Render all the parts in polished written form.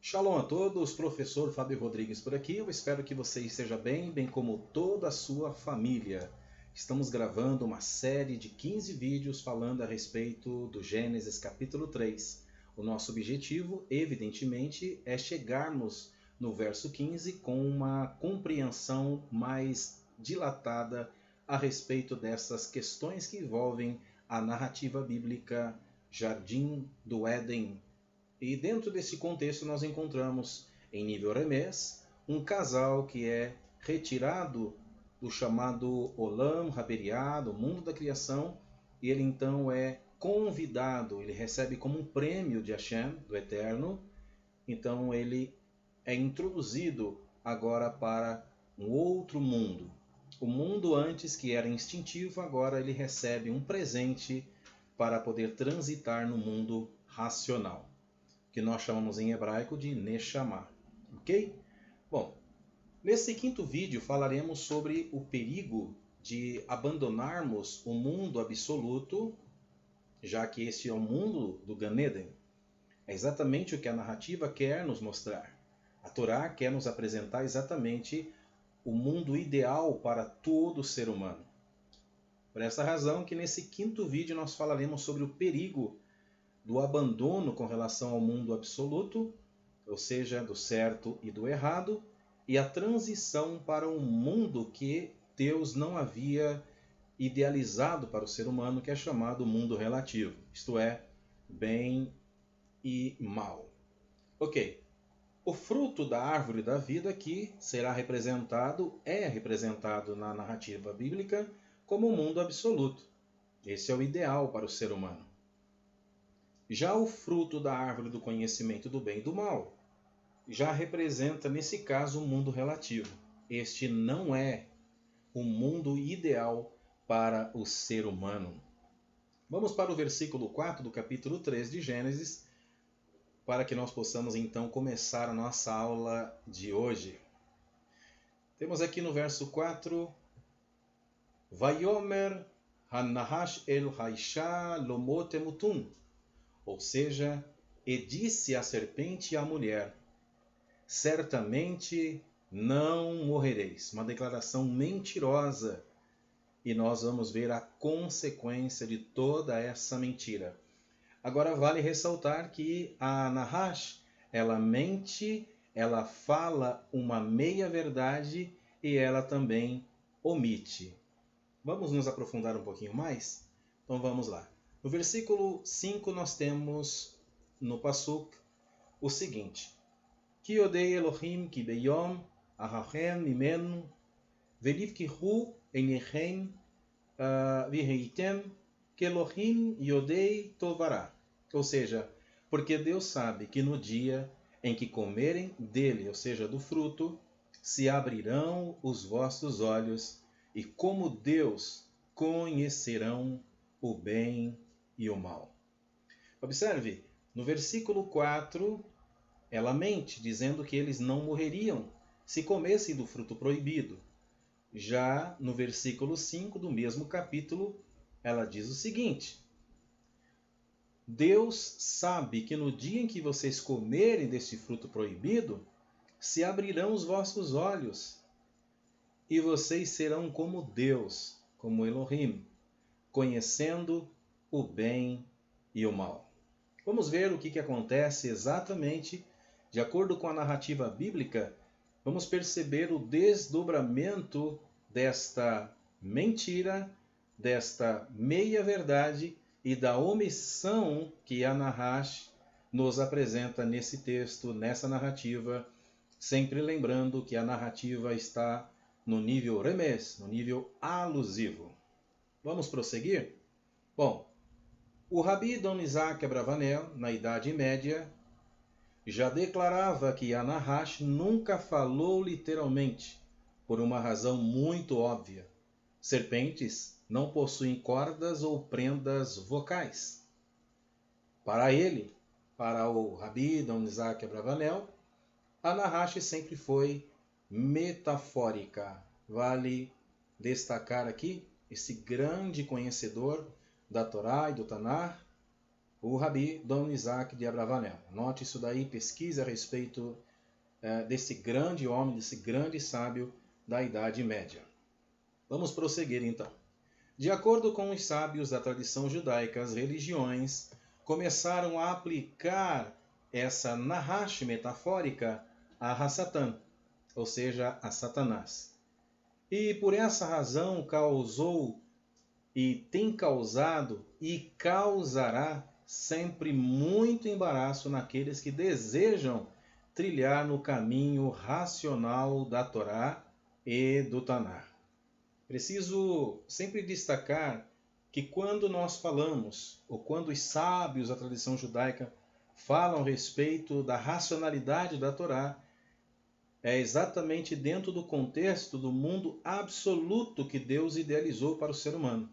Shalom a todos, professor Fábio Rodrigues por aqui. Eu espero que você esteja bem, bem como toda a sua família. Estamos gravando uma série de 15 vídeos falando a respeito do Gênesis capítulo 3. O nosso objetivo, evidentemente, é chegarmos no verso 15 com uma compreensão mais dilatada a respeito dessas questões que envolvem a narrativa bíblica Jardim do Éden. E dentro desse contexto nós encontramos, em nível remés, um casal que é retirado do chamado Olam Haberiá, do mundo da criação, e ele então é convidado, ele recebe como um prêmio de Hashem, do Eterno, então ele é introduzido agora para um outro mundo. O mundo antes que era instintivo, agora ele recebe um presente para poder transitar no mundo racional, que nós chamamos em hebraico de Neshama, ok? Bom, nesse quinto vídeo falaremos sobre o perigo de abandonarmos o mundo absoluto, já que este é o mundo do Gan Eden. É exatamente o que a narrativa quer nos mostrar. A Torá quer nos apresentar exatamente o mundo ideal para todo ser humano. Por essa razão que nesse quinto vídeo nós falaremos sobre o perigo do abandono com relação ao mundo absoluto, ou seja, do certo e do errado, e a transição para um mundo que Deus não havia idealizado para o ser humano, que é chamado mundo relativo, isto é, bem e mal. Ok, o fruto da árvore da vida aqui é representado na narrativa bíblica como o mundo absoluto. Esse é o ideal para o ser humano. Já o fruto da árvore do conhecimento do bem e do mal já representa, nesse caso, o mundo relativo. Este não é o mundo ideal para o ser humano. Vamos para o versículo 4 do capítulo 3 de Gênesis, para que nós possamos então começar a nossa aula de hoje. Temos aqui no verso 4: Vayomer Hanahash el Haisha Lomotemutun. Ou seja, e disse a serpente à mulher: certamente não morrereis. Uma declaração mentirosa. E nós vamos ver a consequência de toda essa mentira. Agora vale ressaltar que a Nahash, ela mente, ela fala uma meia-verdade e ela também omite. Vamos nos aprofundar um pouquinho mais? Então vamos lá. No versículo 5 nós temos no Pasuk o seguinte: Ki yodei Elohim ki beyom ahachem mimenu velivkihu einechem viheitem que Elohim yodei tovará. Ou seja, porque Deus sabe que no dia em que comerem dele, ou seja, do fruto, se abrirão os vossos olhos e como Deus conhecerão o bem e o mal. Observe, no versículo 4, ela mente, dizendo que eles não morreriam se comessem do fruto proibido. Já no versículo 5 do mesmo capítulo, ela diz o seguinte: Deus sabe que no dia em que vocês comerem deste fruto proibido, se abrirão os vossos olhos e vocês serão como Deus, como Elohim, conhecendo o bem e o mal. Vamos ver o que acontece exatamente. De acordo com a narrativa bíblica, vamos perceber o desdobramento desta mentira, desta meia-verdade e da omissão que a Nahash nos apresenta nesse texto, nessa narrativa, sempre lembrando que a narrativa está no nível remés, no nível alusivo. Vamos prosseguir? Bom, o Rabi Dom Isaac Abravanel, na Idade Média, já declarava que a Nahash nunca falou literalmente, por uma razão muito óbvia. Serpentes não possuem cordas ou prendas vocais. Para ele, para o Rabi Dom Isaac Abravanel, a Nahash sempre foi metafórica. Vale destacar aqui esse grande conhecedor da Torá e do Tanar, o Rabi Dom Isaac de Abravanel. Note isso daí, pesquise a respeito desse grande homem, desse grande sábio da Idade Média. Vamos prosseguir então. De acordo com os sábios da tradição judaica, as religiões começaram a aplicar essa Nahash metafórica a Hassatan, ou seja, a Satanás. E por essa razão causou e tem causado e causará sempre muito embaraço naqueles que desejam trilhar no caminho racional da Torá e do Tanar. Preciso sempre destacar que quando nós falamos, ou quando os sábios da tradição judaica falam a respeito da racionalidade da Torá, é exatamente dentro do contexto do mundo absoluto que Deus idealizou para o ser humano.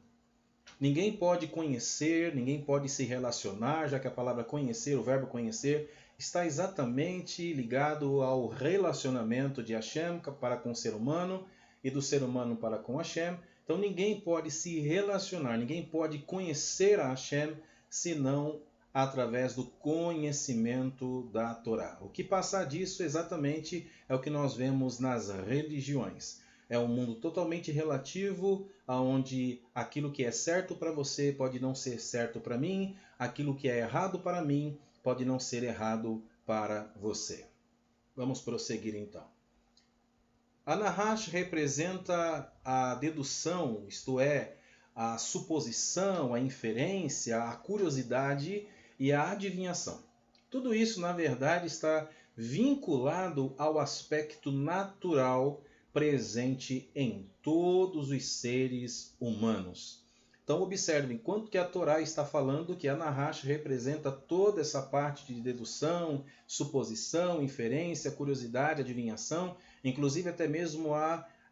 Ninguém pode conhecer, ninguém pode se relacionar, já que a palavra conhecer, o verbo conhecer, está exatamente ligado ao relacionamento de Hashem para com o ser humano e do ser humano para com Hashem. Então ninguém pode se relacionar, ninguém pode conhecer a Hashem senão através do conhecimento da Torá. O que passa disso exatamente é o que nós vemos nas religiões. É um mundo totalmente relativo, onde aquilo que é certo para você pode não ser certo para mim, aquilo que é errado para mim pode não ser errado para você. Vamos prosseguir então. A Nahash representa a dedução, isto é, a suposição, a inferência, a curiosidade e a adivinhação. Tudo isso, na verdade, está vinculado ao aspecto natural presente em todos os seres humanos. Então observe, enquanto que a Torá está falando que a Nahash representa toda essa parte de dedução, suposição, inferência, curiosidade, adivinhação, inclusive até mesmo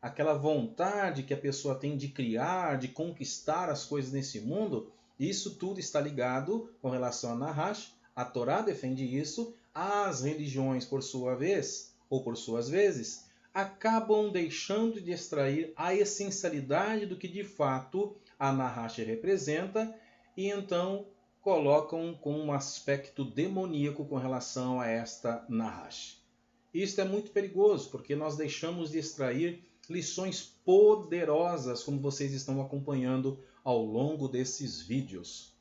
aquela vontade que a pessoa tem de criar, de conquistar as coisas nesse mundo, isso tudo está ligado com relação a Nahash. A Torá defende isso, as religiões, por sua vez, ou por suas vezes, acabam deixando de extrair a essencialidade do que de fato a Nahash representa e então colocam com um aspecto demoníaco com relação a esta Nahash. Isto é muito perigoso, porque nós deixamos de extrair lições poderosas, como vocês estão acompanhando ao longo desses vídeos.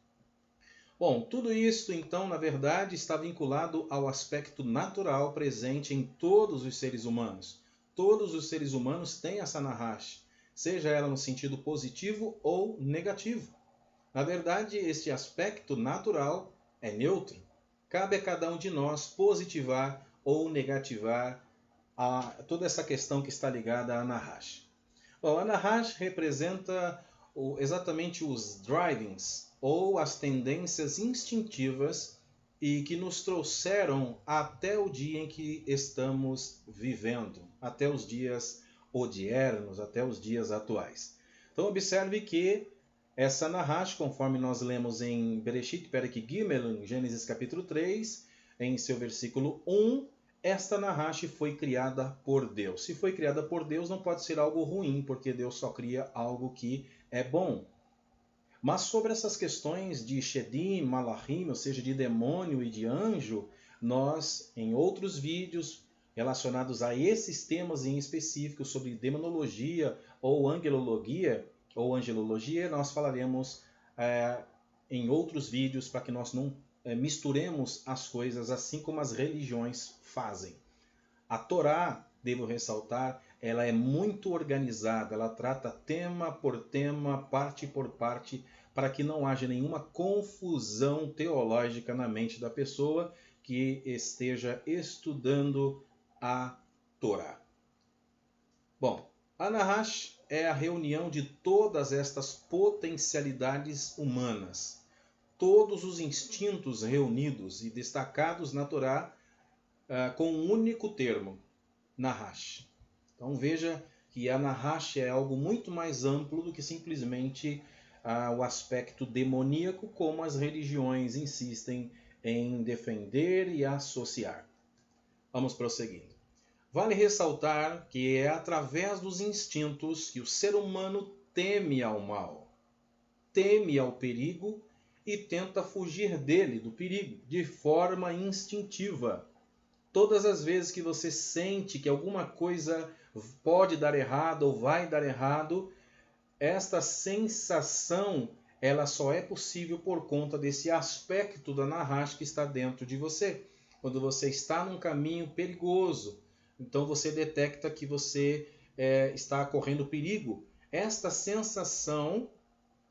Bom, tudo isso, então, na verdade, está vinculado ao aspecto natural presente em todos os seres humanos. Todos os seres humanos têm essa Nahash, seja ela no sentido positivo ou negativo. Na verdade, este aspecto natural é neutro. Cabe a cada um de nós positivar ou negativar toda essa questão que está ligada à Nahash. Bom, a Nahash representa exatamente os drivings, ou as tendências instintivas e que nos trouxeram até o dia em que estamos vivendo, até os dias odiernos, até os dias atuais. Então observe que essa Nahash, conforme nós lemos em Bereshit Perek Gimel, em Gênesis capítulo 3, em seu versículo 1, esta Nahash foi criada por Deus. Se foi criada por Deus, não pode ser algo ruim, porque Deus só cria algo que é bom. Mas sobre essas questões de Shedim, Malachim, ou seja, de demônio e de anjo, nós, em outros vídeos relacionados a esses temas em específico, sobre demonologia ou angelologia, nós falaremos em outros vídeos para que nós não misturemos as coisas assim como as religiões fazem. A Torá, devo ressaltar, ela é muito organizada, ela trata tema por tema, parte por parte, para que não haja nenhuma confusão teológica na mente da pessoa que esteja estudando a Torá. Bom, a Nahash é a reunião de todas estas potencialidades humanas, todos os instintos reunidos e destacados na Torá com um único termo, Nahash. Então veja que a Nahash é algo muito mais amplo do que simplesmente o aspecto demoníaco, como as religiões insistem em defender e associar. Vamos prosseguindo. Vale ressaltar que é através dos instintos que o ser humano teme ao mal, teme ao perigo e tenta fugir dele, do perigo, de forma instintiva. Todas as vezes que você sente que alguma coisa pode dar errado ou vai dar errado, esta sensação ela só é possível por conta desse aspecto da Nahash que está dentro de você. Quando você está num caminho perigoso, então você detecta que você está correndo perigo. Esta sensação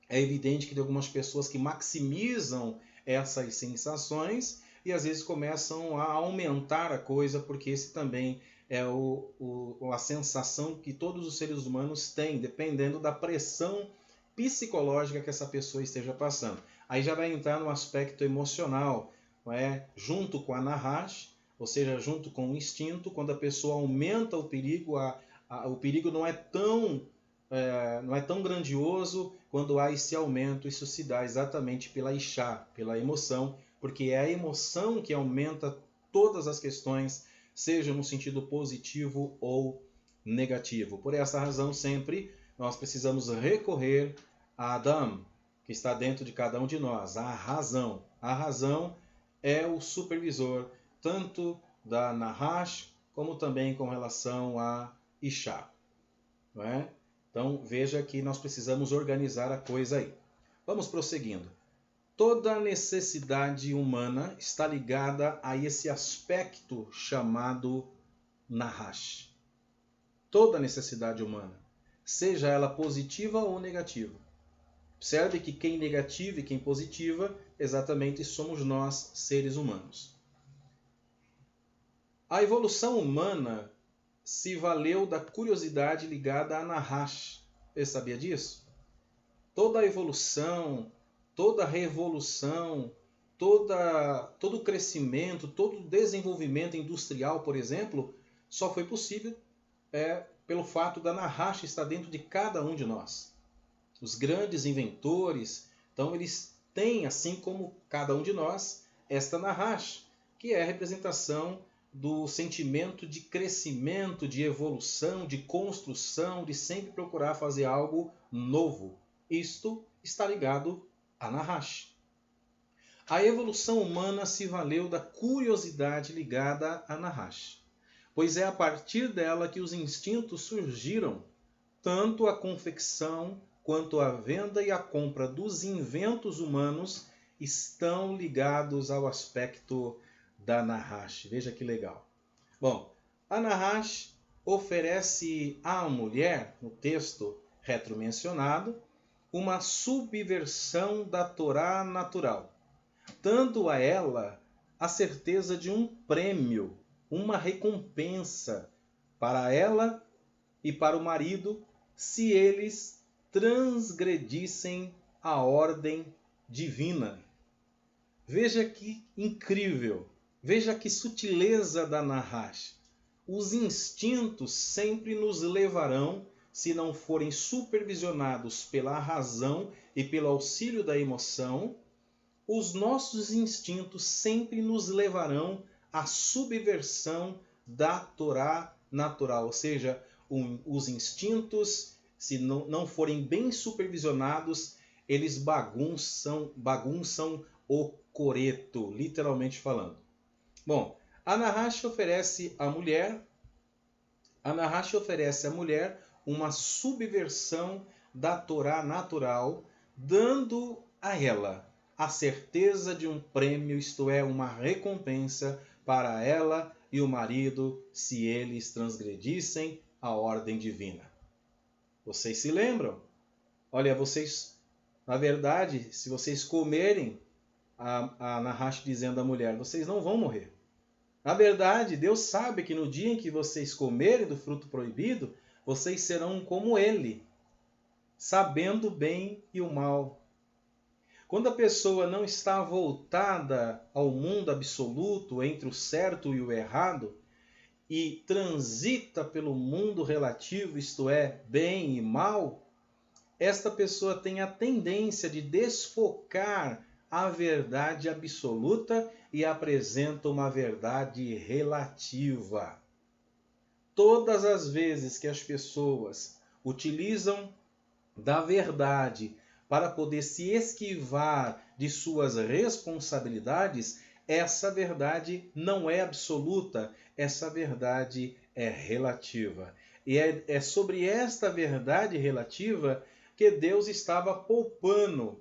é evidente que tem algumas pessoas que maximizam essas sensações e às vezes começam a aumentar a coisa, porque esse também é a sensação que todos os seres humanos têm, dependendo da pressão psicológica que essa pessoa esteja passando. Aí já vai entrar no aspecto emocional, não é? Junto com a Nahash, ou seja, junto com o instinto, quando a pessoa aumenta o perigo, o perigo não é tão grandioso quando há esse aumento. Isso se dá exatamente pela Isha, pela emoção, porque é a emoção que aumenta todas as questões, seja no sentido positivo ou negativo. Por essa razão, sempre nós precisamos recorrer a Adam, que está dentro de cada um de nós, a razão. A razão é o supervisor, tanto da Nahash, como também com relação a Isha. Não é? Então, veja que nós precisamos organizar a coisa aí. Vamos prosseguindo. Toda necessidade humana está ligada a esse aspecto chamado Nahash. Toda necessidade humana, seja ela positiva ou negativa. Observe que quem negativa e quem positiva, exatamente somos nós, seres humanos. A evolução humana se valeu da curiosidade ligada a Nahash. Você sabia disso? Toda a evolução, toda a revolução, todo o crescimento, todo o desenvolvimento industrial, por exemplo, só foi possível pelo fato da Nahash estar dentro de cada um de nós. Os grandes inventores, então eles têm, assim como cada um de nós, esta Nahash, que é a representação do sentimento de crescimento, de evolução, de construção, de sempre procurar fazer algo novo. Isto está ligado a Nahash. A evolução humana se valeu da curiosidade ligada a Nahash, pois é a partir dela que os instintos surgiram, tanto a confecção quanto a venda e a compra dos inventos humanos estão ligados ao aspecto da Nahash. Veja que legal. Bom, a Nahash oferece à mulher, no texto retromencionado, uma subversão da Torá natural, dando a ela a certeza de um prêmio, uma recompensa para ela e para o marido, se eles transgredissem a ordem divina. Veja que incrível, veja que sutileza da Nahash. Os instintos sempre nos levarão, se não forem supervisionados pela razão e pelo auxílio da emoção, os nossos instintos sempre nos levarão à subversão da Torá natural, ou seja, os instintos, se não forem bem supervisionados, eles bagunçam o coreto, literalmente falando. Bom, a Nahash oferece à mulher uma subversão da Torá natural, dando a ela a certeza de um prêmio, isto é, uma recompensa para ela e o marido, se eles transgredissem a ordem divina. Vocês se lembram? Olha, vocês, na verdade, se vocês comerem, a Nahash dizendo à mulher, vocês não vão morrer. Na verdade, Deus sabe que no dia em que vocês comerem do fruto proibido, vocês serão como ele, sabendo o bem e o mal. Quando a pessoa não está voltada ao mundo absoluto, entre o certo e o errado, e transita pelo mundo relativo, isto é, bem e mal, esta pessoa tem a tendência de desfocar a verdade absoluta e apresenta uma verdade relativa. Todas as vezes que as pessoas utilizam da verdade para poder se esquivar de suas responsabilidades, essa verdade não é absoluta, essa verdade é relativa. E é sobre esta verdade relativa que Deus estava poupando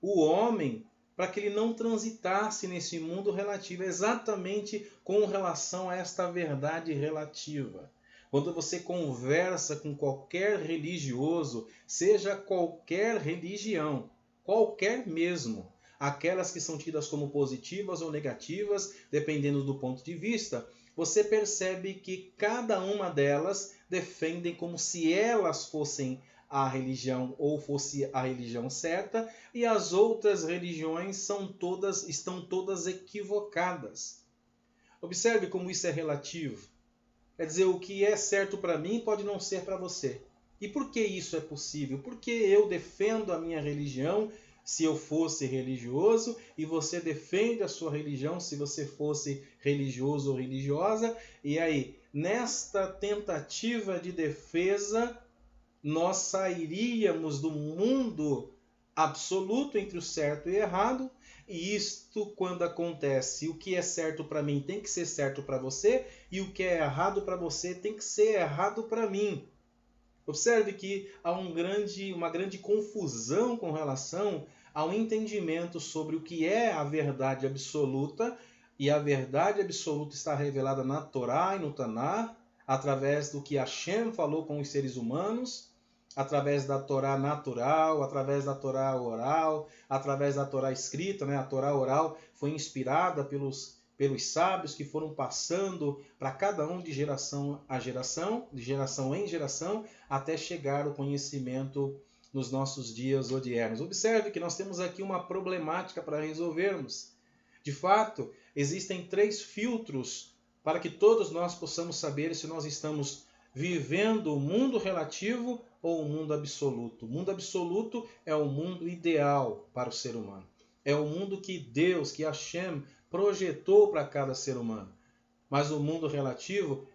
o homem para que ele não transitasse nesse mundo relativo, exatamente com relação a esta verdade relativa. Quando você conversa com qualquer religioso, seja qualquer religião, qualquer mesmo, aquelas que são tidas como positivas ou negativas, dependendo do ponto de vista, você percebe que cada uma delas defendem como se elas fossem a religião ou fosse a religião certa, e as outras religiões estão todas equivocadas. Observe como isso é relativo. Quer dizer, o que é certo para mim pode não ser para você. E por que isso é possível? Porque eu defendo a minha religião se eu fosse religioso, e você defende a sua religião se você fosse religioso ou religiosa, e aí, nesta tentativa de defesa, nós sairíamos do mundo absoluto entre o certo e o errado, e isto, quando acontece, o que é certo para mim tem que ser certo para você, e o que é errado para você tem que ser errado para mim. Observe que há uma grande confusão com relação ao entendimento sobre o que é a verdade absoluta, e a verdade absoluta está revelada na Torá e no Tanar, através do que Hashem falou com os seres humanos, através da Torá natural, através da Torá oral, através da Torá escrita. A Torá oral foi inspirada pelos sábios que foram passando para cada um de geração a geração, de geração em geração, até chegar ao conhecimento nos nossos dias odiernos. Observe que nós temos aqui uma problemática para resolvermos. De fato, existem 3 filtros para que todos nós possamos saber se nós estamos vivendo o mundo relativo ou o mundo absoluto. O mundo absoluto é o mundo ideal para o ser humano. É o mundo que Deus, que Hashem, projetou para cada ser humano. Mas o mundo relativo,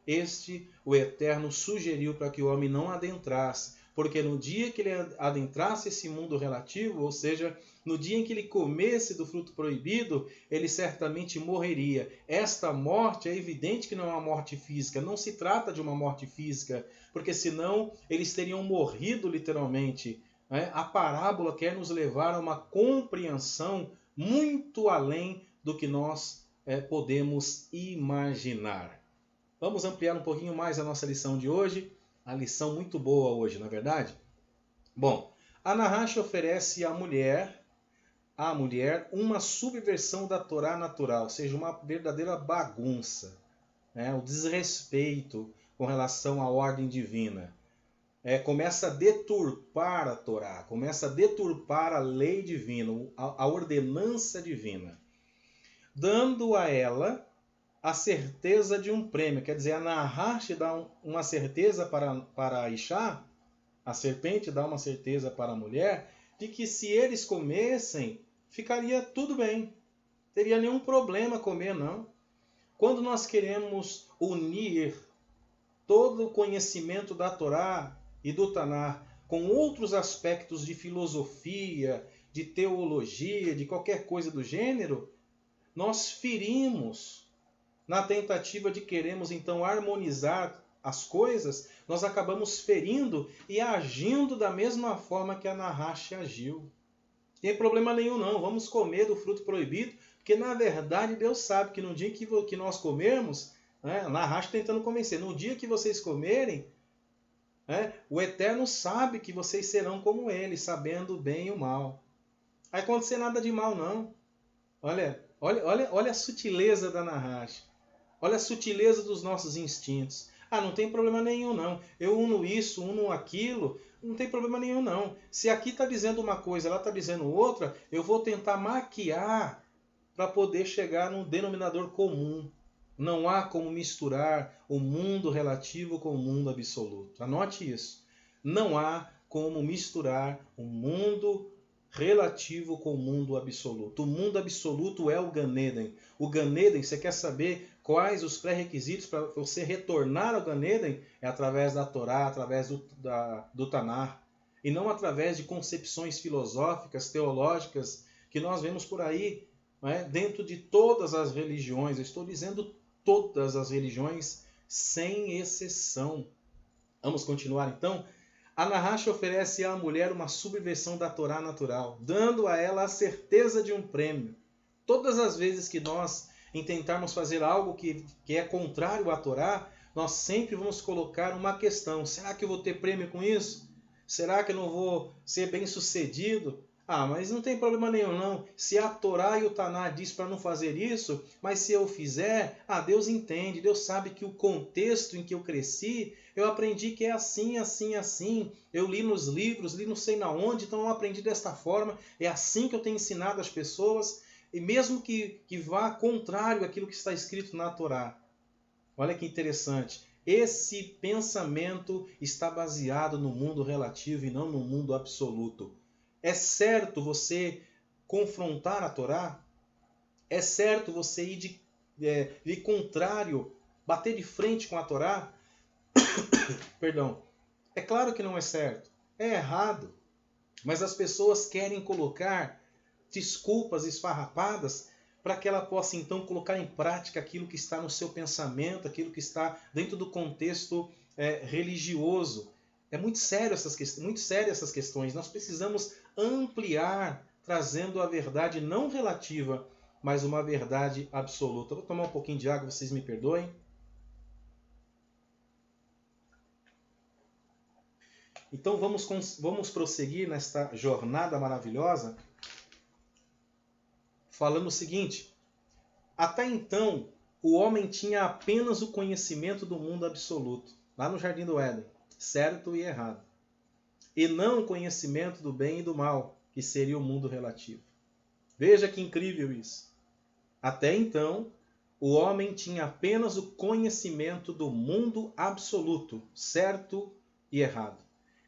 o Eterno sugeriu para que o homem não adentrasse. Porque no dia que ele adentrasse esse mundo relativo, ou seja, no dia em que ele comesse do fruto proibido, ele certamente morreria. Esta morte é evidente que não é uma morte física, não se trata de uma morte física, porque senão eles teriam morrido literalmente. A parábola quer nos levar a uma compreensão muito além do que nós podemos imaginar. Vamos ampliar um pouquinho mais a nossa lição de hoje. A lição muito boa hoje, não é verdade? Bom, a Nahash oferece à mulher uma subversão da Torá natural, ou seja, uma verdadeira bagunça, o desrespeito com relação à ordem divina. Começa a deturpar a Torá, começa a deturpar a lei divina, a ordenança divina, dando a ela a certeza de um prêmio. Quer dizer, a Nahash dá uma certeza para a Isha, a serpente dá uma certeza para a mulher, de que se eles comessem, ficaria tudo bem. Não teria nenhum problema comer, não. Quando nós queremos unir todo o conhecimento da Torá e do Tanar com outros aspectos de filosofia, de teologia, de qualquer coisa do gênero, nós ferimos. Na tentativa de queremos então harmonizar as coisas, nós acabamos ferindo e agindo da mesma forma que a Nahash agiu. Não tem problema nenhum não, vamos comer do fruto proibido, porque na verdade Deus sabe que no dia que nós comermos, a Nahash tentando convencer, no dia que vocês comerem, o Eterno sabe que vocês serão como Ele, sabendo o bem e o mal. Não vai acontecer nada de mal não. Olha a sutileza da Nahash. Olha a sutileza dos nossos instintos. Não tem problema nenhum não. Eu uno isso, uno aquilo, não tem problema nenhum não. Se aqui está dizendo uma coisa, lá está dizendo outra, eu vou tentar maquiar para poder chegar num denominador comum. Não há como misturar o mundo relativo com o mundo absoluto. Anote isso. Não há como misturar o mundo relativo com o mundo absoluto. O mundo absoluto é o Gan Eden. O Gan Eden, você quer saber quais os pré-requisitos para você retornar ao Gan Eden? É através da Torá, através do Tanar. E não através de concepções filosóficas, teológicas, que nós vemos por aí, né, dentro de todas as religiões. Eu estou dizendo todas as religiões, sem exceção. Vamos continuar então? A Nahash oferece à mulher uma subversão da Torá natural, dando a ela a certeza de um prêmio. Todas as vezes que nós intentarmos fazer algo que é contrário à Torá, nós sempre vamos colocar uma questão. Será que eu vou ter prêmio com isso? Será que eu não vou ser bem sucedido? Ah, mas não tem problema nenhum não. Se a Torá e o Taná diz para não fazer isso, mas se eu fizer, Deus entende, Deus sabe que o contexto em que eu cresci, eu aprendi que é assim, assim, assim. Eu li nos livros, li não sei na onde, então eu aprendi desta forma. É assim que eu tenho ensinado as pessoas, e mesmo que vá contrário àquilo que está escrito na Torá. Olha que interessante. Esse pensamento está baseado no mundo relativo e não no mundo absoluto. É certo você confrontar a Torá? É certo você ir de contrário, bater de frente com a Torá? Perdão. É claro que não é certo. É errado. Mas as pessoas querem colocar desculpas esfarrapadas para que ela possa então colocar em prática aquilo que está no seu pensamento, aquilo que está dentro do contexto religioso. É muito sério essas questões. Nós precisamos ampliar, trazendo a verdade não relativa, mas uma verdade absoluta. Eu vou tomar um pouquinho de água, vocês me perdoem. Então vamos prosseguir nesta jornada maravilhosa, falando o seguinte: até então, o homem tinha apenas o conhecimento do mundo absoluto, lá no Jardim do Éden, certo e errado, e não o conhecimento do bem e do mal, que seria o mundo relativo. Veja que incrível isso. Até então, o homem tinha apenas o conhecimento do mundo absoluto, certo e errado,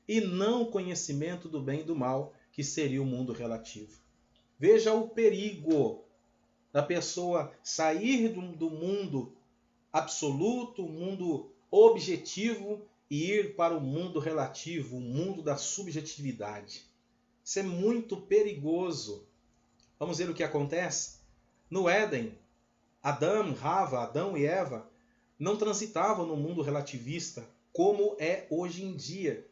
e não o conhecimento do bem e do mal, que seria o mundo relativo. Veja o perigo da pessoa sair do mundo absoluto, o mundo objetivo, e ir para o mundo relativo, o mundo da subjetividade. Isso é muito perigoso. Vamos ver o que acontece? No Éden, Adão e Eva não transitavam no mundo relativista como é hoje em dia.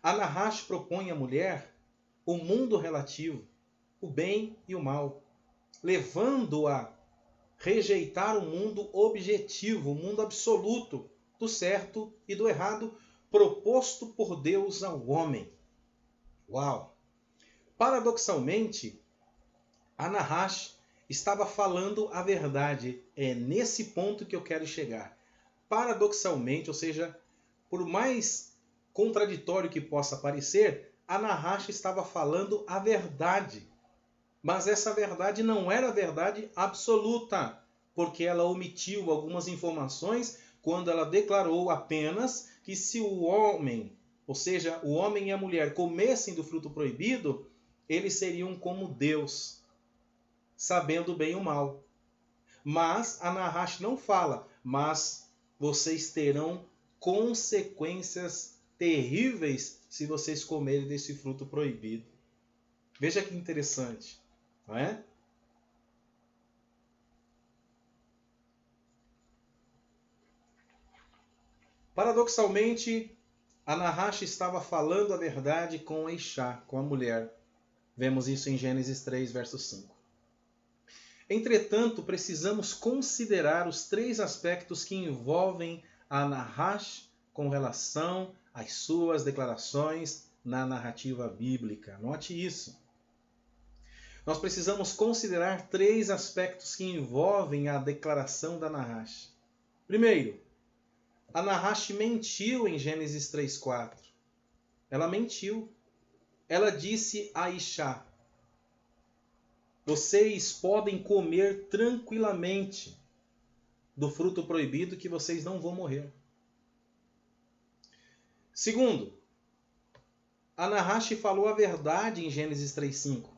A Nahash propõe à mulher o mundo relativo, o bem e o mal, levando-a a rejeitar o mundo objetivo, o mundo absoluto, do certo e do errado, proposto por Deus ao homem. Uau! Paradoxalmente, a Nahash estava falando a verdade. É nesse ponto que eu quero chegar. Paradoxalmente, ou seja, por mais contraditório que possa parecer, a Nahash estava falando a verdade. Mas essa verdade não era verdade absoluta, porque ela omitiu algumas informações quando ela declarou apenas que se o homem, ou seja, o homem e a mulher, comessem do fruto proibido, eles seriam como Deus, sabendo o bem e o mal. Mas a Nahash não fala, mas vocês terão consequências terríveis se vocês comerem desse fruto proibido. Veja que interessante, não é? Paradoxalmente, a Nahash estava falando a verdade com a Isha, com a mulher. Vemos isso em Gênesis 3, verso 5. Entretanto, precisamos considerar os três aspectos que envolvem a Nahash com relação às suas declarações na narrativa bíblica. Note isso. Nós precisamos considerar três aspectos que envolvem a declaração da Nahash. Primeiro, a Nahash mentiu em Gênesis 3:4. Ela mentiu. Ela disse a Isha: vocês podem comer tranquilamente do fruto proibido que vocês não vão morrer. Segundo, a Nahash falou a verdade em Gênesis 3:5.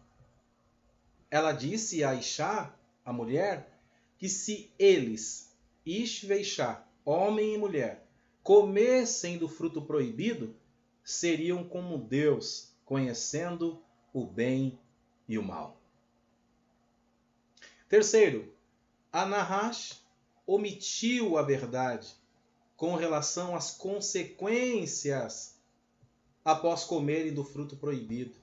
Ela disse a Isha, a mulher, que se eles, Ish e Isha, homem e mulher, comessem do fruto proibido, seriam como Deus, conhecendo o bem e o mal. Terceiro, Anahash omitiu a verdade com relação às consequências após comerem do fruto proibido.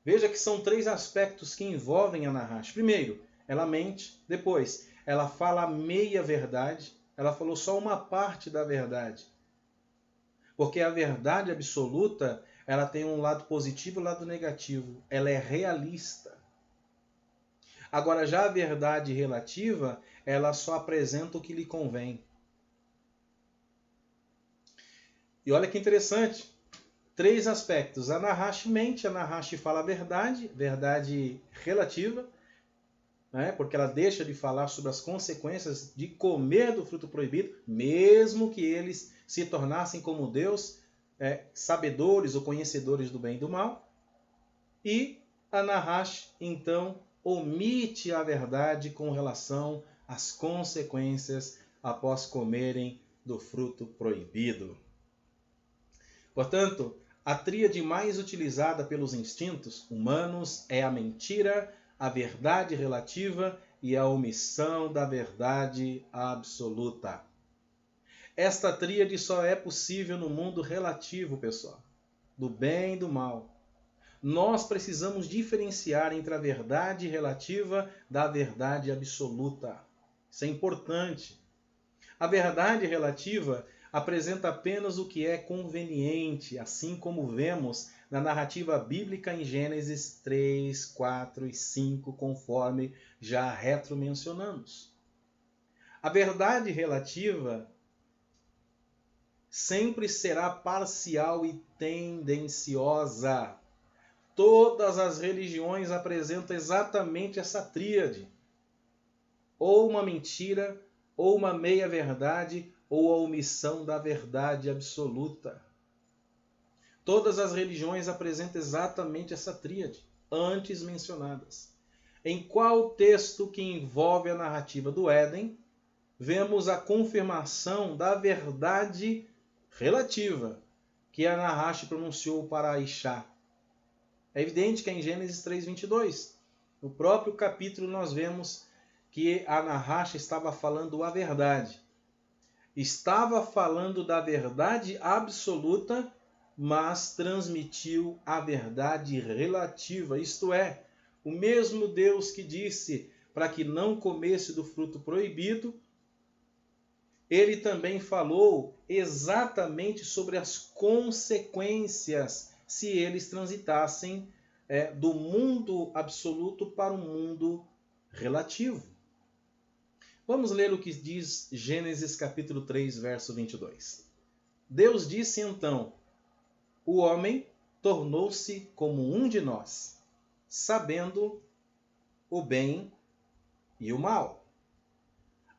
Veja que são 3 aspectos que envolvem Anahash. Primeiro, ela mente. Depois, ela fala meia verdade. Ela falou só uma parte da verdade. Porque a verdade absoluta, ela tem um lado positivo e um lado negativo. Ela é realista. Agora, já a verdade relativa, ela só apresenta o que lhe convém. E olha que interessante. 3 aspectos. Anahash mente, Anahash fala a verdade, verdade relativa, né? Porque ela deixa de falar sobre as consequências de comer do fruto proibido, mesmo que eles se tornassem como Deus, sabedores ou conhecedores do bem e do mal. E Anahash, então, omite a verdade com relação às consequências após comerem do fruto proibido. Portanto, a tríade mais utilizada pelos instintos humanos é a mentira, a verdade relativa e a omissão da verdade absoluta. Esta tríade só é possível no mundo relativo, pessoal, do bem e do mal. Nós precisamos diferenciar entre a verdade relativa da verdade absoluta. Isso é importante. A verdade relativa apresenta apenas o que é conveniente, assim como vemos na narrativa bíblica em Gênesis 3, 4 e 5, conforme já retromencionamos. A verdade relativa sempre será parcial e tendenciosa. Todas as religiões apresentam exatamente essa tríade. Ou uma mentira, ou uma meia-verdade, ou a omissão da verdade absoluta. Todas as religiões apresentam exatamente essa tríade, antes mencionadas. Em qual texto que envolve a narrativa do Éden, vemos a confirmação da verdade relativa que Anahash pronunciou para Aishá? É evidente que é em Gênesis 3:22. No próprio capítulo nós vemos que Anahash estava falando a verdade. Estava falando da verdade absoluta, mas transmitiu a verdade relativa. Isto é, o mesmo Deus que disse para que não comesse do fruto proibido, ele também falou exatamente sobre as consequências se eles transitassem do mundo absoluto para o mundo relativo. Vamos ler o que diz Gênesis capítulo 3, verso 22. Deus disse então: o homem tornou-se como um de nós, sabendo o bem e o mal.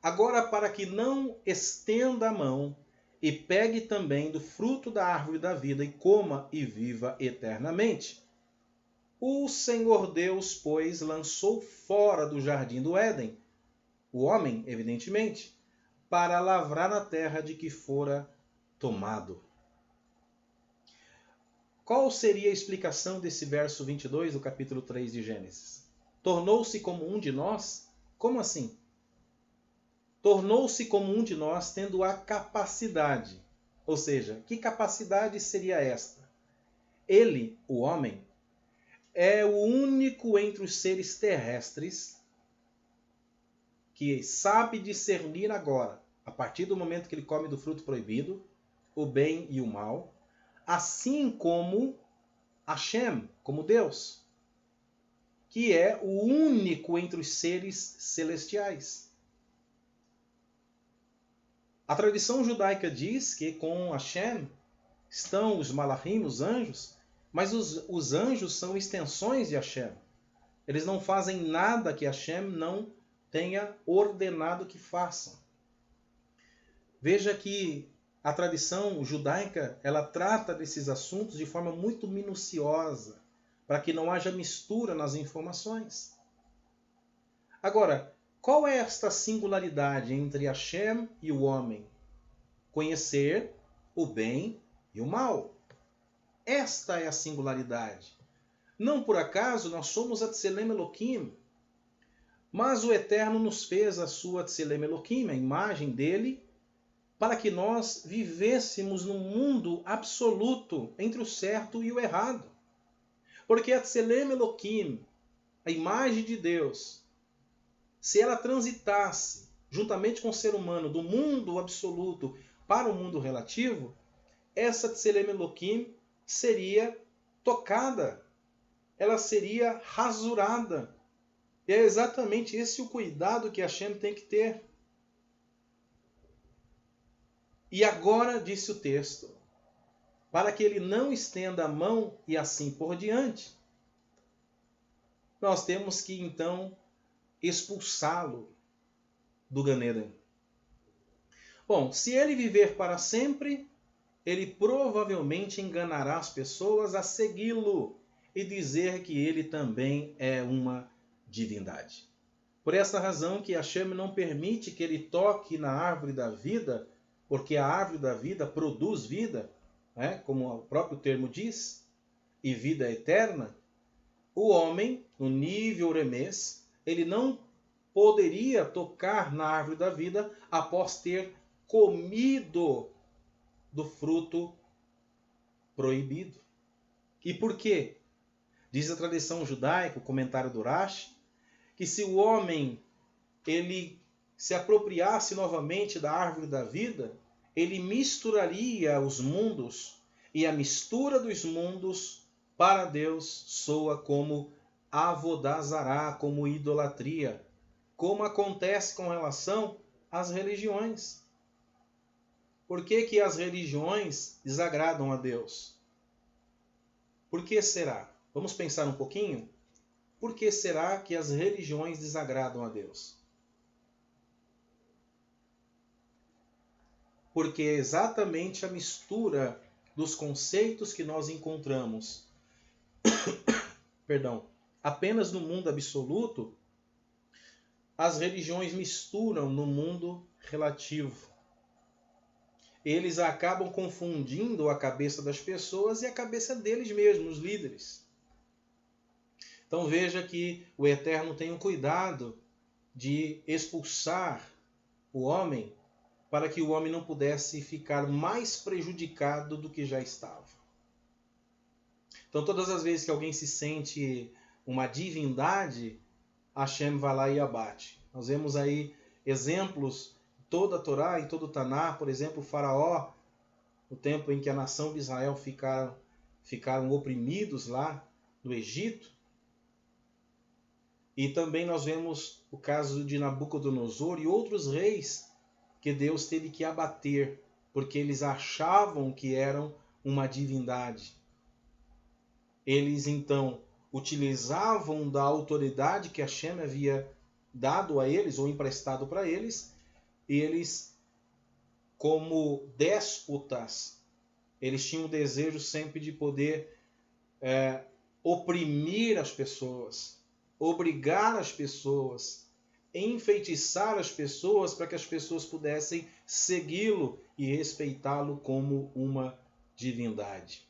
Agora, para que não estenda a mão e pegue também do fruto da árvore da vida e coma e viva eternamente. O Senhor Deus, pois, lançou fora do jardim do Éden o homem, evidentemente, para lavrar a terra de que fora tomado. Qual seria a explicação desse verso 22 do capítulo 3 de Gênesis? Tornou-se como um de nós? Como assim? Tornou-se como um de nós tendo a capacidade. Ou seja, que capacidade seria esta? Ele, o homem, é o único entre os seres terrestres que sabe discernir agora, a partir do momento que ele come do fruto proibido, o bem e o mal, assim como Hashem, como Deus, que é o único entre os seres celestiais. A tradição judaica diz que com Hashem estão os malachim, os anjos, mas os anjos são extensões de Hashem. Eles não fazem nada que Hashem não tenha ordenado que façam. Veja que a tradição judaica, ela trata desses assuntos de forma muito minuciosa, para que não haja mistura nas informações. Agora, qual é esta singularidade entre Hashem e o homem? Conhecer o bem e o mal. Esta é a singularidade. Não por acaso nós somos a Tselem Elohim. Mas o Eterno nos fez a sua Tselem Elohim, a imagem dele, para que nós vivêssemos num mundo absoluto entre o certo e o errado. Porque a Tselem Elohim, a imagem de Deus, se ela transitasse juntamente com o ser humano do mundo absoluto para o mundo relativo, essa Tselem Elohim seria tocada, ela seria rasurada. E é exatamente esse o cuidado que Hashem tem que ter. E agora, disse o texto, para que ele não estenda a mão e assim por diante, nós temos que então expulsá-lo do Gan Eden. Bom, se ele viver para sempre, ele provavelmente enganará as pessoas a segui-lo e dizer que ele também é uma divindade. Por essa razão que Hashem não permite que ele toque na árvore da vida, porque a árvore da vida produz vida, como o próprio termo diz, e vida eterna. O homem, no nível remês, ele não poderia tocar na árvore da vida após ter comido do fruto proibido. E por quê? Diz a tradição judaica, o comentário do Rashi, que se o homem ele se apropriasse novamente da árvore da vida, ele misturaria os mundos, e a mistura dos mundos para Deus soa como Avodah Zará, como idolatria, como acontece com relação às religiões. Por que as religiões desagradam a Deus? Por que será? Vamos pensar um pouquinho? Por que será que as religiões desagradam a Deus? Porque é exatamente a mistura dos conceitos que nós encontramos apenas no mundo absoluto, as religiões misturam no mundo relativo. Eles acabam confundindo a cabeça das pessoas e a cabeça deles mesmos, os líderes. Então veja que o Eterno tem um cuidado de expulsar o homem para que o homem não pudesse ficar mais prejudicado do que já estava. Então todas as vezes que alguém se sente uma divindade, Hashem vai lá e abate. Nós vemos aí exemplos em toda a Torá, em todo o Taná, por exemplo, o faraó, no tempo em que a nação de Israel ficaram oprimidos lá no Egito. E também nós vemos o caso de Nabucodonosor e outros reis que Deus teve que abater, porque eles achavam que eram uma divindade. Eles então utilizavam da autoridade que Hashem havia dado a eles, ou emprestado para eles, e eles, como déspotas, eles tinham o desejo sempre de poder oprimir as pessoas, obrigar as pessoas, enfeitiçar as pessoas para que as pessoas pudessem segui-lo e respeitá-lo como uma divindade.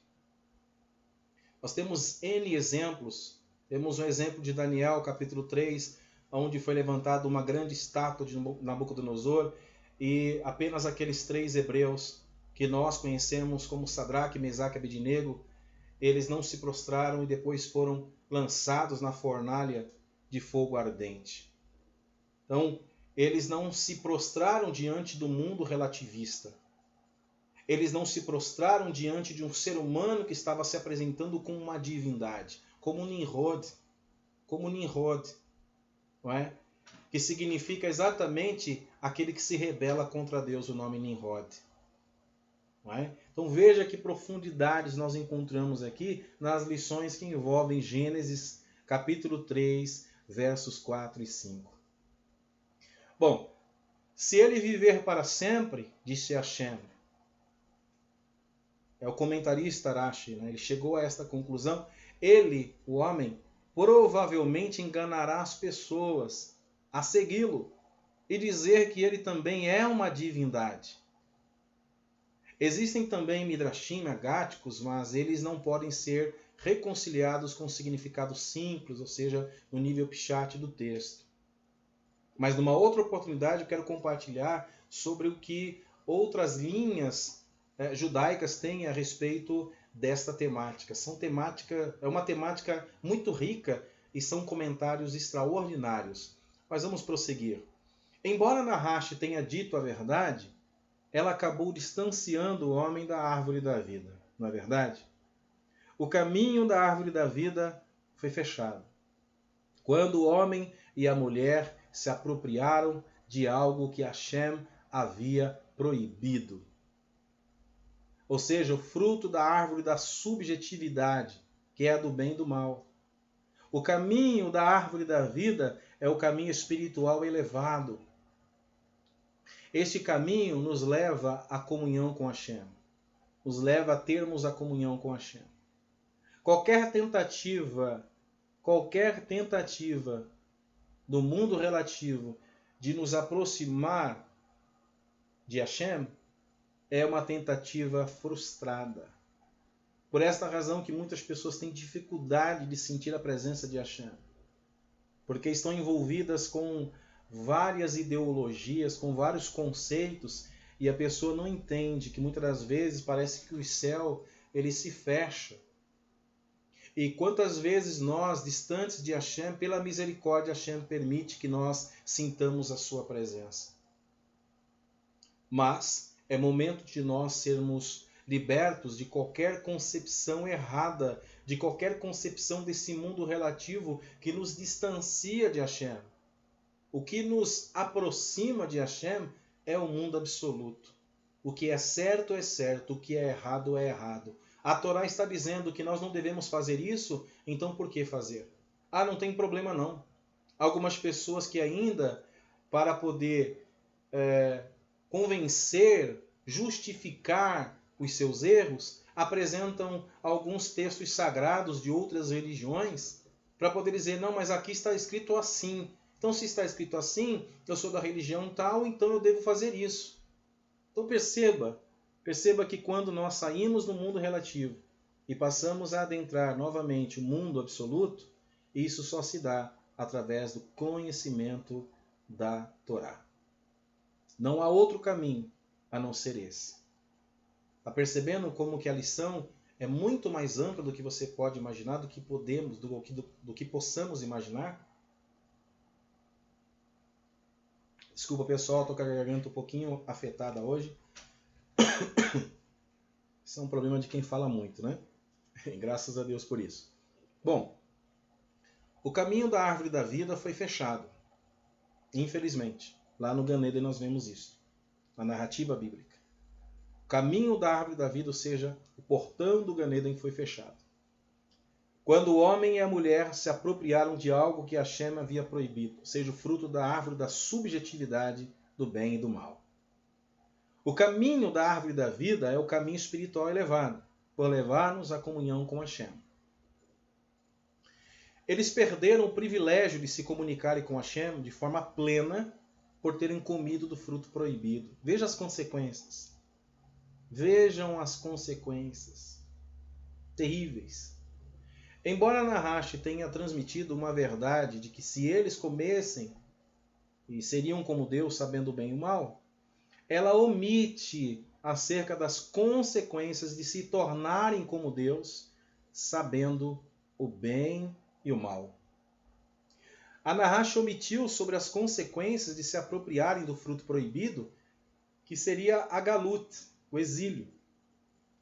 Nós temos N exemplos. Temos um exemplo de Daniel, capítulo 3, onde foi levantada uma grande estátua de Nabucodonosor e apenas aqueles 3 hebreus que nós conhecemos como Sadraque, Mesaque e Abednego, eles não se prostraram e depois foram lançados na fornalha de fogo ardente. Então, eles não se prostraram diante do mundo relativista. Eles não se prostraram diante de um ser humano que estava se apresentando como uma divindade, como Nimrod, não é? Que significa exatamente aquele que se rebela contra Deus, o nome Nimrod. Não é? Então veja que profundidades nós encontramos aqui nas lições que envolvem Gênesis capítulo 3, versos 4 e 5. Bom, se ele viver para sempre, disse Hashem, é o comentarista Rashi, né? Ele chegou a esta conclusão, ele, o homem, provavelmente enganará as pessoas a segui-lo e dizer que ele também é uma divindade. Existem também midrashim agáticos, mas eles não podem ser reconciliados com significado simples, ou seja, no nível pshat do texto. Mas numa outra oportunidade eu quero compartilhar sobre o que outras linhas judaicas têm a respeito desta temática. É uma temática muito rica e são comentários extraordinários. Mas vamos prosseguir. Embora Nahash tenha dito a verdade, ela acabou distanciando o homem da árvore da vida, não é verdade? O caminho da árvore da vida foi fechado. Quando o homem e a mulher se apropriaram de algo que Hashem havia proibido. Ou seja, o fruto da árvore da subjetividade, que é a do bem e do mal. O caminho da árvore da vida é o caminho espiritual elevado. Este caminho nos leva à comunhão com Hashem. Nos leva a termos a comunhão com Hashem. Qualquer tentativa do mundo relativo de nos aproximar de Hashem é uma tentativa frustrada. Por esta razão que muitas pessoas têm dificuldade de sentir a presença de Hashem. Porque estão envolvidas com várias ideologias, com vários conceitos, e a pessoa não entende que muitas das vezes parece que o céu ele se fecha. E quantas vezes nós, distantes de Hashem, pela misericórdia, Hashem permite que nós sintamos a sua presença. Mas é momento de nós sermos libertos de qualquer concepção errada, de qualquer concepção desse mundo relativo que nos distancia de Hashem. O que nos aproxima de Hashem é o mundo absoluto. O que é certo, o que é errado. A Torá está dizendo que nós não devemos fazer isso, então por que fazer? Não tem problema não. Algumas pessoas que ainda, para poder convencer, justificar os seus erros, apresentam alguns textos sagrados de outras religiões para poder dizer, não, mas aqui está escrito assim. Então, se está escrito assim, eu sou da religião tal, então eu devo fazer isso. Então perceba que quando nós saímos do mundo relativo e passamos a adentrar novamente o mundo absoluto, isso só se dá através do conhecimento da Torá. Não há outro caminho a não ser esse. Está percebendo como que a lição é muito mais ampla do que você pode imaginar, do que possamos imaginar? Desculpa, pessoal, estou com a garganta um pouquinho afetada hoje. Isso é um problema de quem fala muito, né? Graças a Deus por isso. Bom, o caminho da árvore da vida foi fechado. Infelizmente. Lá no Gan Eden nós vemos isso. Na narrativa bíblica. O caminho da árvore da vida, ou seja, o portão do Gan Eden foi fechado. Quando o homem e a mulher se apropriaram de algo que Hashem havia proibido, ou seja, o fruto da árvore da subjetividade do bem e do mal. O caminho da árvore da vida é o caminho espiritual elevado, por levar-nos à comunhão com Hashem. Eles perderam o privilégio de se comunicarem com Hashem de forma plena por terem comido do fruto proibido. Veja as consequências. Vejam as consequências terríveis. Embora Nahash tenha transmitido uma verdade de que se eles comessem e seriam como Deus, sabendo o bem e o mal, ela omite acerca das consequências de se tornarem como Deus, sabendo o bem e o mal. A Nahash omitiu sobre as consequências de se apropriarem do fruto proibido, que seria a Galut, o exílio,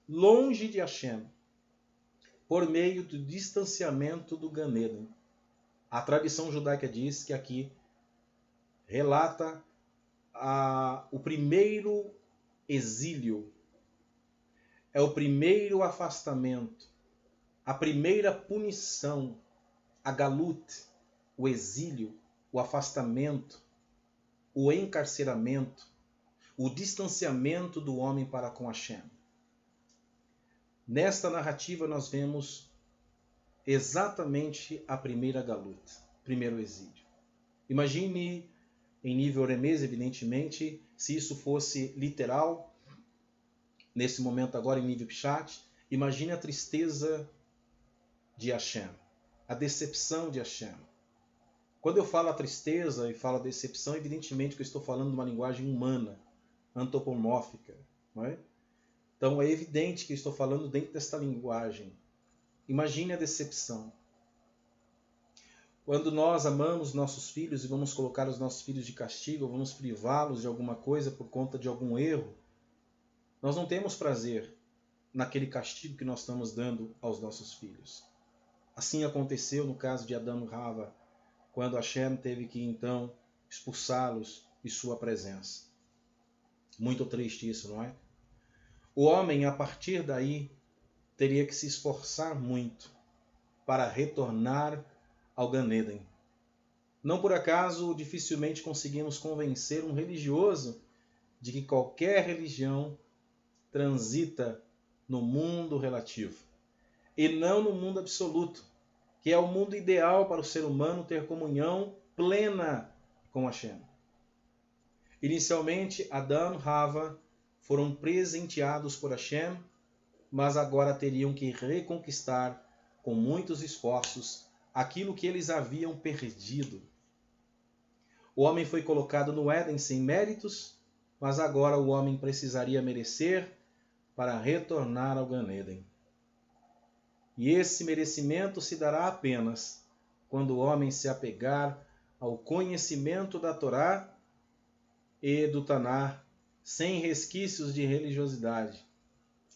longe de Hashem, por meio do distanciamento do Gan Eden. A tradição judaica diz que aqui relata o primeiro exílio, é o primeiro afastamento, a primeira punição, a Galut, o exílio, o afastamento, o encarceramento, o distanciamento do homem para com Hashem. Nesta narrativa nós vemos exatamente a primeira Galut, primeiro exílio. Imagine em nível remez, evidentemente, se isso fosse literal, nesse momento agora em nível Pshat, imagine a tristeza de Hashem, a decepção de Hashem. Quando eu falo a tristeza e falo a decepção, evidentemente que eu estou falando de uma linguagem humana, antropomórfica, não é? Então é evidente que eu estou falando dentro desta linguagem. Imagine a decepção. Quando nós amamos nossos filhos e vamos colocar os nossos filhos de castigo, vamos privá-los de alguma coisa por conta de algum erro, nós não temos prazer naquele castigo que nós estamos dando aos nossos filhos. Assim aconteceu no caso de Adão e Hava, quando Hashem teve que então expulsá-los de sua presença. Muito triste isso, não é? O homem, a partir daí, teria que se esforçar muito para retornar ao Gan Eden. Não por acaso, dificilmente conseguimos convencer um religioso de que qualquer religião transita no mundo relativo e não no mundo absoluto, que é o mundo ideal para o ser humano ter comunhão plena com Hashem. Inicialmente, Adão e Hava foram presenteados por Hashem, mas agora teriam que reconquistar com muitos esforços aquilo que eles haviam perdido. O homem foi colocado no Éden sem méritos, mas agora o homem precisaria merecer para retornar ao Gan Eden. E esse merecimento se dará apenas quando o homem se apegar ao conhecimento da Torá e do Tanar, sem resquícios de religiosidade,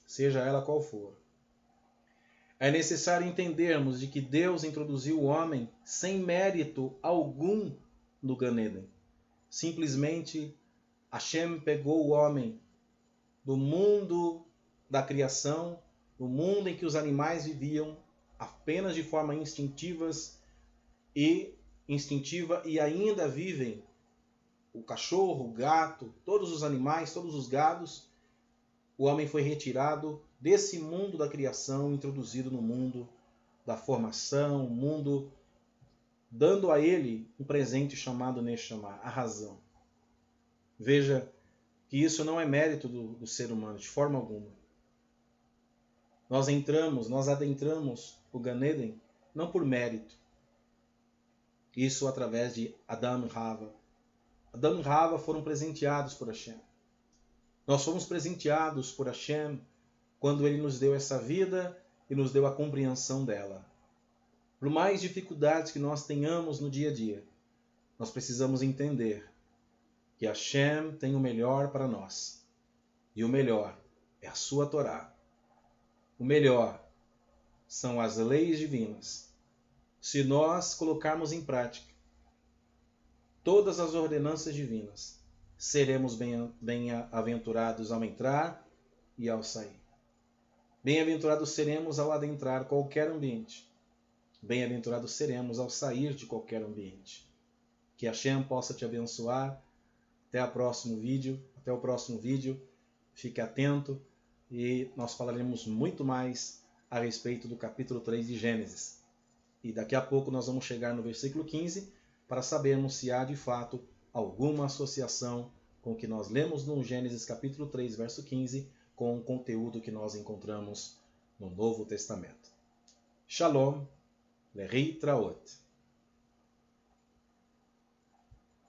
seja ela qual for. É necessário entendermos de que Deus introduziu o homem sem mérito algum no Gan Eden. Simplesmente, Hashem pegou o homem do mundo da criação, do mundo em que os animais viviam apenas de forma instintiva e ainda vivem o cachorro, o gato, todos os animais, todos os gados. O homem foi retirado desse mundo da criação, introduzido no mundo da formação, o mundo dando a ele um presente chamado Neshama, a razão. Veja que isso não é mérito do ser humano, de forma alguma. Nós adentramos o Gan Eden não por mérito. Isso através de Adão e Hava. Adão e Hava foram presenteados por Hashem. Nós fomos presenteados por Hashem quando Ele nos deu essa vida e nos deu a compreensão dela. Por mais dificuldades que nós tenhamos no dia a dia, nós precisamos entender que Hashem tem o melhor para nós. E o melhor é a sua Torá. O melhor são as leis divinas. Se nós colocarmos em prática todas as ordenanças divinas, seremos bem-aventurados ao entrar e ao sair. Bem-aventurados seremos ao adentrar qualquer ambiente. Bem-aventurados seremos ao sair de qualquer ambiente. Que Hashem possa te abençoar. Até o próximo vídeo. Fique atento e nós falaremos muito mais a respeito do capítulo 3 de Gênesis. E daqui a pouco nós vamos chegar no versículo 15 para sabermos se há de fato alguma associação com o que nós lemos no Gênesis capítulo 3, verso 15, com o conteúdo que nós encontramos no Novo Testamento. Shalom, Lehi Traot.